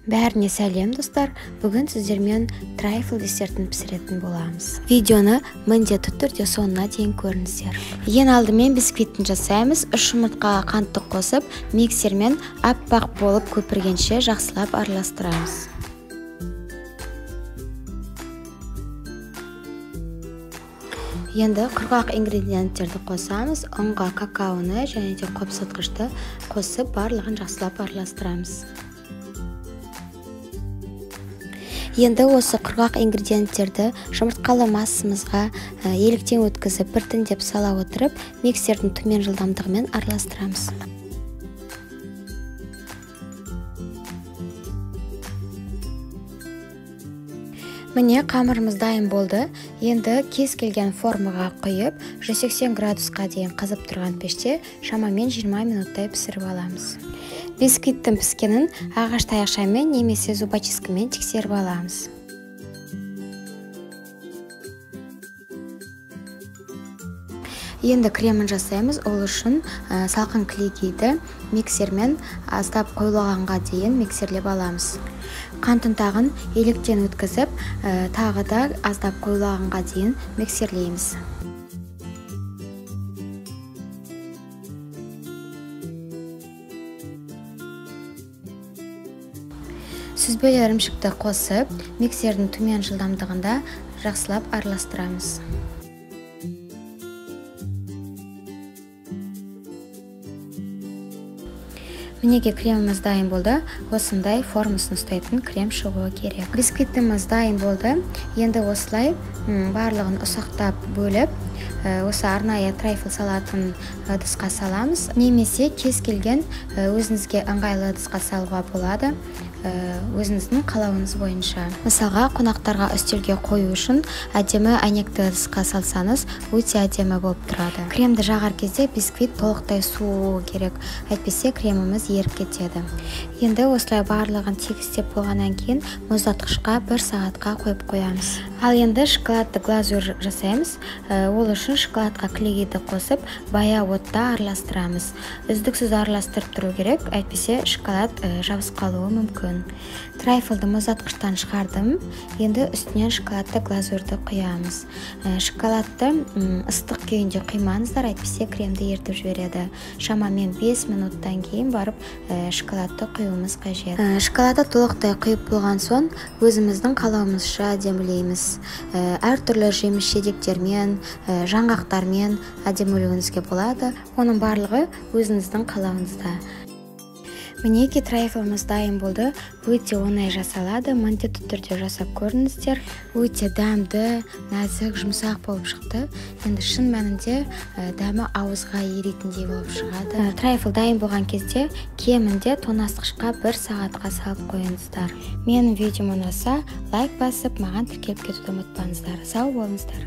Бәріне сәлем достар, бүгін сіздермен трайфл десертін пісіретін боламыз. Видеоны міндетті түрде соңына дейін көріңіздер. Ең алдымен бисквитін жасаймыз. 3 жұмыртқаға қантты қосып, миксермен аппақ болып көпіргенше жақсылап араластырамыз. Енді құрғақ ингредиенттерді қосамыз. Ұнға какаоны және де қопсытқышты қосып, барлығын жақсылап араластырамыз. Енді осы құрғақ ингредиенттерді жұмыртқалы массамызға еліктен өткізіп, біртіндеп сала отырып, миксердің төмен жылдамдығымен араластырамыз. Міне қамырымыз дайын болды. Енді кез келген формаға құйып, 180 градусқа дейін қызып тұрған пеште шамамен 20 минуттай пісіріп аламыз. Бисквиттің піскенін ағаш таяқшамен немесе зубочисткамен тексеріп аламыз. Енді кремін жасаймыз. Ол үшін салқын клейгейді миксермен аздап қойылғанға дейін миксерлеп аламыз. Қант ұнтағын електен өткізіп, тағы да аздап қойылғанға дейін миксерлейміз. Сүзбелі ірімшікті қосып, миксердің төмен жылдамдығында жақсылап араластырамыз. Мінеге креміміз дайын болды. Осындай формасын ұстайтын крем шығуы керек. Бисквитіміз дайын болды. Енді осылай барлығын ұсақтап бөліп, осы арнайы трайфл салатын ыдысқа саламыз. Немесе кез келген өзіңізге ыңғайлы ыдысқа салуға болады, өзіңіздің қалауыңыз бойынша. Мысалға, қонақтарға үстелге қою үшін әдемі әйнекті ыдысқа салсаңыз, өте әдемі болып тұрады. Кремді жағар кезде бисквит толықтай суы керек, әйтпесе креміміз еріп кетеді. Енді осылай барлығын тегістеп болғаннан кейін мұздатқышқа 1 сағатқа қойып қоямыз. Ал енді шоколадты глазур жасаймыз. Ол үшін шоколадқа клейгейді қосып, баяу отта араластырамыз. Үздіксіз араластырып тұру керек, әйтпесе шоколад жабысып қалуы мүмкін. Трайфлды мұздатқыштан шығардым. Енді үстінен шоколадты глазурды құямыз. Шоколадты ыстық күйінде құймаңыздар, әйтпесе кремді ертіп жібереді. Шамамен 5 минуттан кейін барып шоколадты құюымыз қажет. Шоколадты толықтай құйып болған соң өзіміздің қалауымызша әдемілейміз. Әртүрлі жеміс жидектермен, жаңғақтармен әдемілеуіңізге болады. Оның барлығы өзіңіздің қалауыңызда. Мінеке трайфлымыз дайын болды. Өте оңай жасалады. Міндетті түрде жасап көріңіздер. Өте дәмді, нәзік, жұмсақ болып шықты. Енді шын мәнінде дәмі ауызға ерейтіндей болып шығады. Трайфл дайын болған кезде кемінде тоңазытқышқа 1 сағатқа салып қойыңыздар. Менің видеом ұнаса, лайк басып, маған тіркеліп кетуді ұмытпаңыздар. Сау болыңыздар.